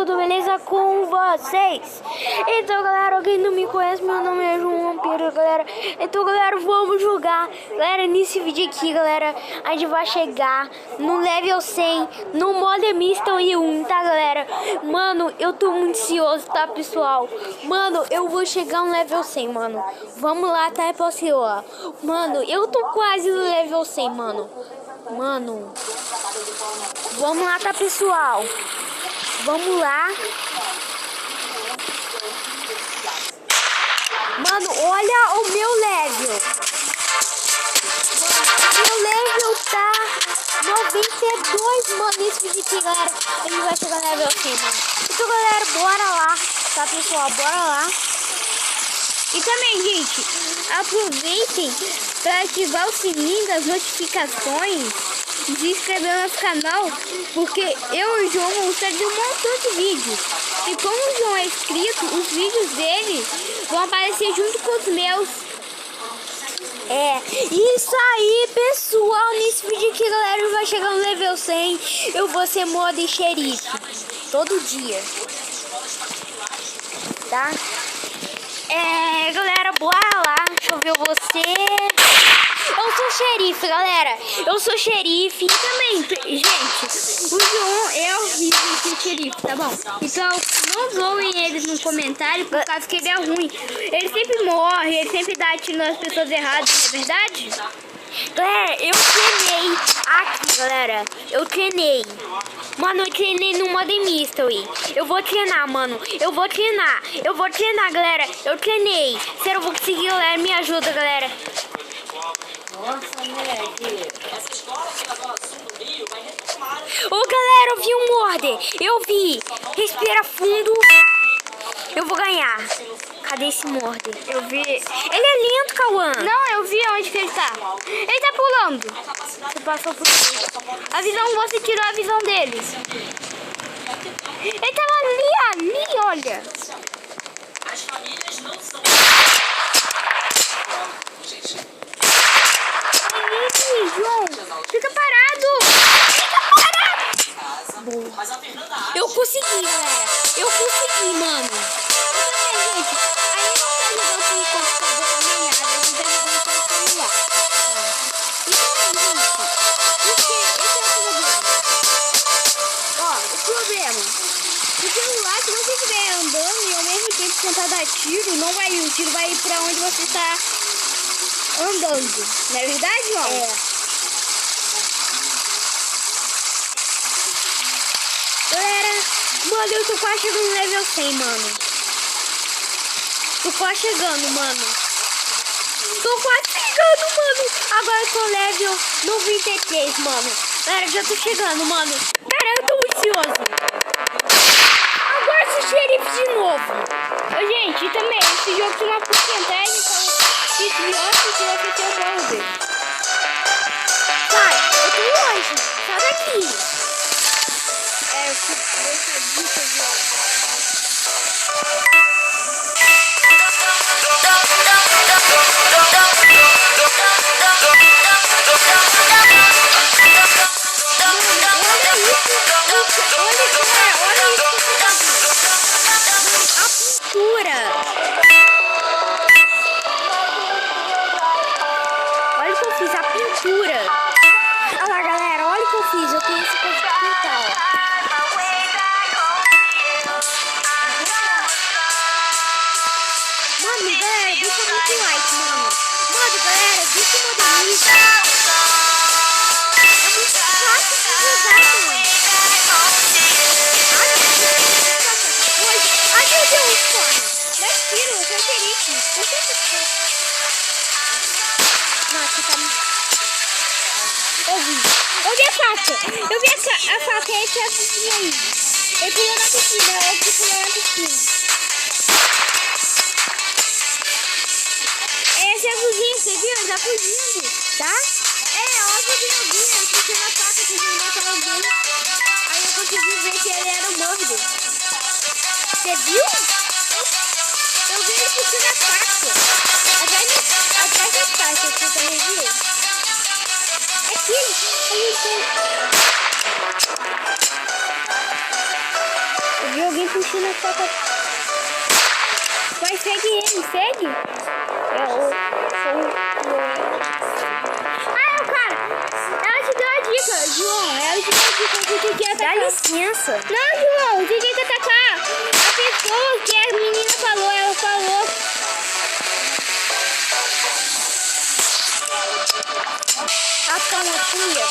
tudo beleza com vocês? Então galera, alguém não me conhece, meu nome é João Vampiro, galera. Então galera, vamos jogar. Galera, nesse vídeo aqui, galera, a gente vai chegar no level 100, no Modern Mystery 1, tá galera? Mano, eu tô muito ansioso, tá pessoal? Mano, eu vou chegar no level 100, mano. Vamos lá, tá pessoal? Mano, eu tô quase no level 100, mano. Mano, vamos lá, tá pessoal? Vamos lá. Mano, olha o meu level. Mano, meu level tá 92, mano. Nesse vídeo aqui, galera, a gente vai chegar no level 100, mano. Então, galera, bora lá. Tá, pessoal? Bora lá. E também, gente, aproveitem para ativar o sininho das notificações e se inscrever no nosso canal, porque eu e o João vamos fazer um montão de vídeos. E como o João é inscrito, os vídeos dele vão aparecer junto com os meus. É, isso aí, pessoal. Nesse vídeo aqui, galera, vai chegar no level 100. Eu vou ser Modern xerife todo dia, tá? Galera, bora lá. Deixa eu ver você. Eu sou xerife, galera. Eu sou xerife. E também, gente, o João é horrível ser xerife, tá bom? Então, não zoem eles no comentário, por causa que ele é ruim. Ele sempre morre, ele sempre dá tiro nas pessoas erradas, não é verdade? Galera, eu treinei aqui, galera. Eu treinei. Mano, eu treinei no Modern Mystery. Eu vou treinar, mano. Eu vou treinar, galera. Eu treinei. Se eu não vou conseguir, galera, me ajuda, galera. Nossa, moleque. Essa escola aqui na Zona Sul do Rio vai retomar. Ô, galera, eu vi um Morder. Eu vi. Respira fundo. Eu vou ganhar. Cadê esse Morder? Eu vi. Ele é lento, Cauã. Não, eu vi onde que ele tá. Ele tá pulando. Você passou por ele. A visão, você tirou a visão dele. Ele tava ali, olha. As famílias não são. João, fica parado. Mas a Fernanda Eu consegui, galera. Eu consegui, mano. Gente, aí não tá jogando com o computador nem nada. A gente tá jogando com o celular. Então, gente, esse é o problema. Ó, o problema. O celular, se você estiver andando e ao mesmo tempo tentar dar tiro, não vai ir. O tiro vai ir pra onde você tá andando. Não é verdade, João? É. Galera, mano, eu tô quase chegando no level 100, mano. Tô quase chegando, mano. Agora eu tô level 93, mano. Galera, já tô chegando, mano. Cara, eu tô muito ansioso. Agora eu sou xerife de novo. Ô, gente, e também, esse jogo tem uma porcentagem de idiota que você tem o carro dele. Sai, eu tô longe. Sai daqui. Eu fico dessa dica, João. Olha o que eu fiz, a pintura. Olha lá, galera, olha o que eu fiz. Eu tenho esse coisa de pintar, ó. Mano, galera, deixa muito like, mano. Mano, galera, deixa o modernista. É muito fácil de usar, mano. Ai, meu Deus, mano. Dá tiro, eu sou xerife. Eu sei que foi. Nossa, tá muito... Eu vi a faca. A faca é essa piscina aí. Ele pulou na piscina, eu pulou na piscina. Esse é azulzinho, você viu? Ele tá fugindo, tá? É óbvio que eu vi, eu fiquei na faca que ele não tava vendo. Aí eu consegui ver que ele era o Morder. Você viu? Eu vi ele puxando a faca. Atrás da faca, você também viu? Aqui, eu vi alguém puxando a faca. Vai, segue ele, segue. Ah, o cara. Ela te deu a dica, João. Ela te deu a dica que você tinha que atacar. Dá licença. Não, João, você tinha que atacar a pessoa que a menina falou. Ela falou. Ah, calma, tia.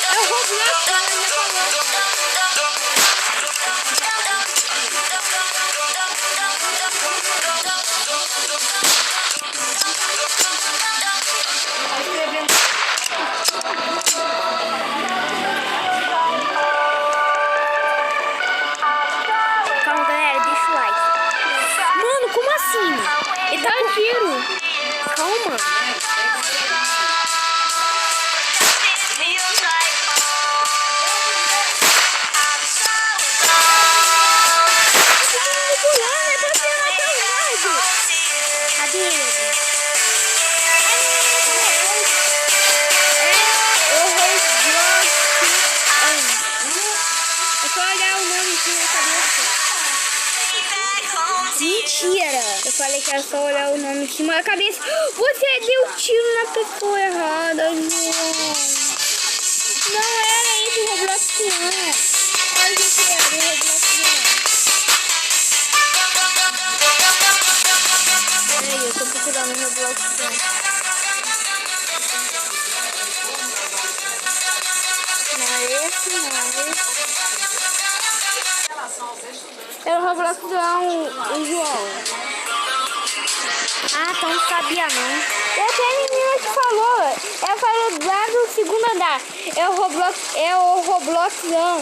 É o Roblox, ela já falou. Calma, galera, deixa o like. Mano, como assim? Ele tá com tiro. Calma. Cadê ele? É só olhar o nome aqui na cabeça. Mentira! Eu falei que era só olhar o nome em cima da cabeça. Você deu tiro na pessoa errada, João. Não era esse o Roblox, não. Olha o que era o Roblox, não. Peraí, eu tô procurando o Roblox, não. Não é esse, não é esse. Eu vou Roblox o João. Ah, então não sabia não. Eu tenho a menina que falou. Ela falou lá no segundo andar. É o Robloxão.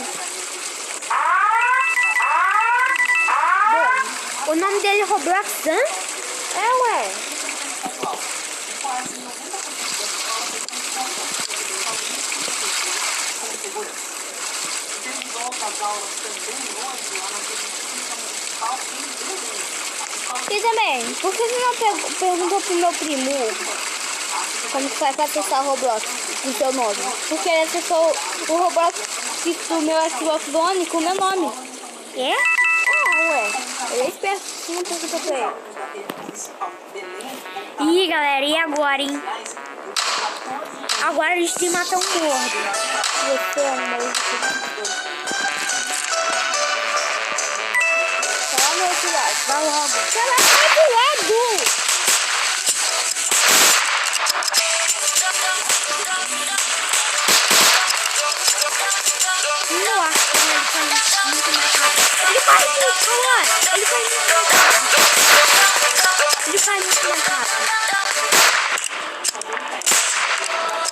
Bom, o nome dele é Robloxão? É, ué. E também, por que você não perguntou pro meu primo como que faz pra acessar o Roblox com seu nome? Porque ele acessou o Roblox do meu Xbox One com o meu nome. É? Ah, ué. Ele é esperto, você não perguntou pra ele. Ih, galera, e agora, hein? Agora a gente tem que matar um gordo. Você é um mordo. Vai logo. Ela sai do lado. Nossa, ele faz muito mais rápido. Ele faz muito, olha. Ele faz muito mais rápido. Ele faz muito mais rápido.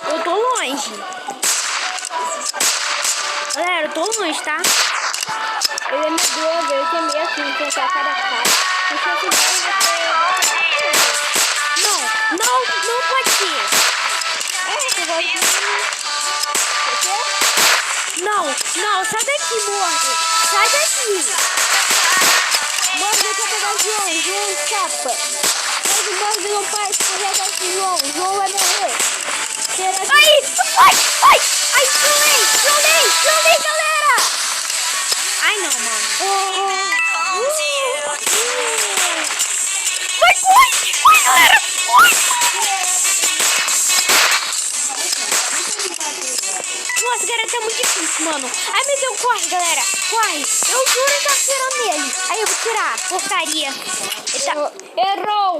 Eu tô longe. Galera, eu tô longe, tá? Ele é medroso, ele tem medo de enfrentar cada cara. Não pode ser. Não, sai daqui, mordo. Sai daqui. Mordo, eu quero pegar o João escapa. Mas o mordo não para de correr atrás do João vai morrer. Ai, trolei, galera. Ai, não, mano. Vai, galera. Nossa, galera, tá muito difícil, mano. Ai, meu Deus, corre, galera. Corre. Eu juro que tá atirando nele. Aí eu vou tirar. Porcaria. Errou.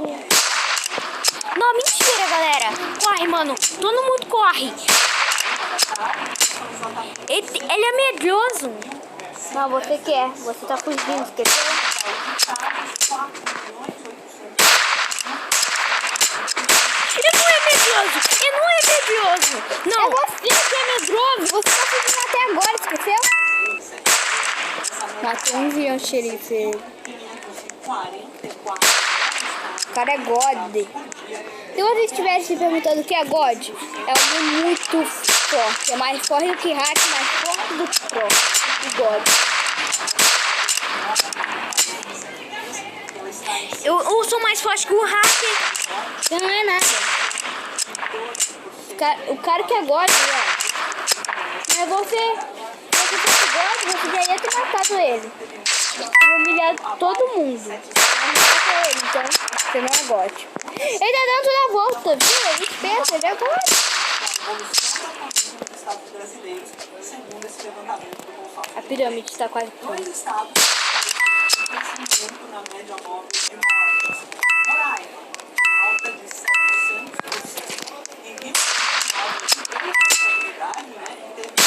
Não, mentira, galera. Corre, mano. Todo mundo corre. Ele é medroso. Não, você quer. Você tá fugindo, esqueceu? Ele não é medroso. Não. É você que é medroso. Você tá fugindo até agora, esqueceu? Matou um vilão xerife. O cara é God. Se você estivesse se perguntando o que é God, é algo muito forte. É mais forte do que hack, mais forte do que God. Eu sou mais forte que o hacker. Você não é nada. O cara que é God, ó. Mas você fosse God, você já ia ter matado ele. Vou humilhar todo mundo. Então, você não goste. Ele tá dando toda a volta, viu? Ele pensa, ele agora. A pirâmide está quase pronta. Na média móvel de mortes. Moraes, alta de 700%. E isso responsabilidade, né? Em termos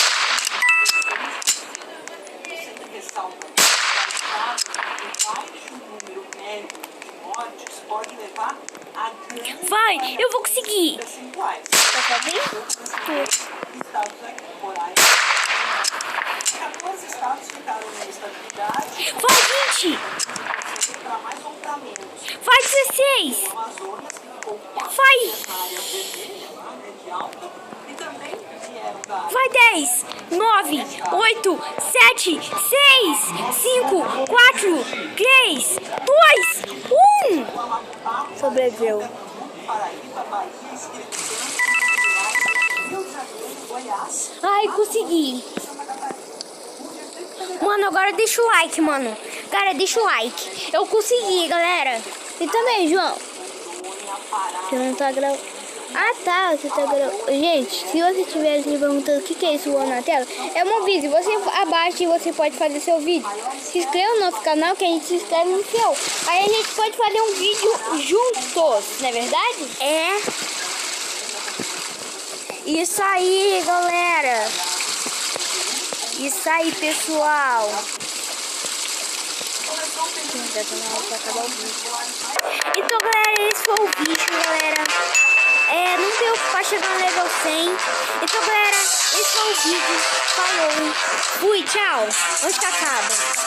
de sempre ressalta que o baixo número médio de mortes pode levar a grande... Vai, eu vou conseguir. Tá sabendo? Estados aqui, Moraes. 14 estados ficaram na estabilidade. Vai, 20. Para mais ou para menos. Vai, 16. Amazonas ficou Vai. na área vermelha, na média alta, e também vieram da área. Vai, 10, 9, 8, 7, 6, 5, 4, 3, 2, 1. Sobreviveu. Paraíba, Bahia, Espírito Santo, Minas Gerais, Rio de Janeiro, Goiás, Ai, consegui. Santa Catarina. Mano, agora deixa o like, mano. Cara, deixa o like. Eu consegui, galera. E também, João. Você não tá gravando. Ah, tá. Você tá gravando. Gente, se você estiver se perguntando o que é isso na tela, é um vídeo. Você abaixa e você pode fazer seu vídeo. Se inscreva no nosso canal que a gente se inscreve no seu. Aí a gente pode fazer um vídeo juntos, não é verdade? É. Isso aí, galera. Isso aí, pessoal. Então, galera, esse foi o vídeo, galera. Não deu pra chegar no level 100. Então, galera, esse foi o vídeo. Falou. Fui, tchau. Hoje que acaba.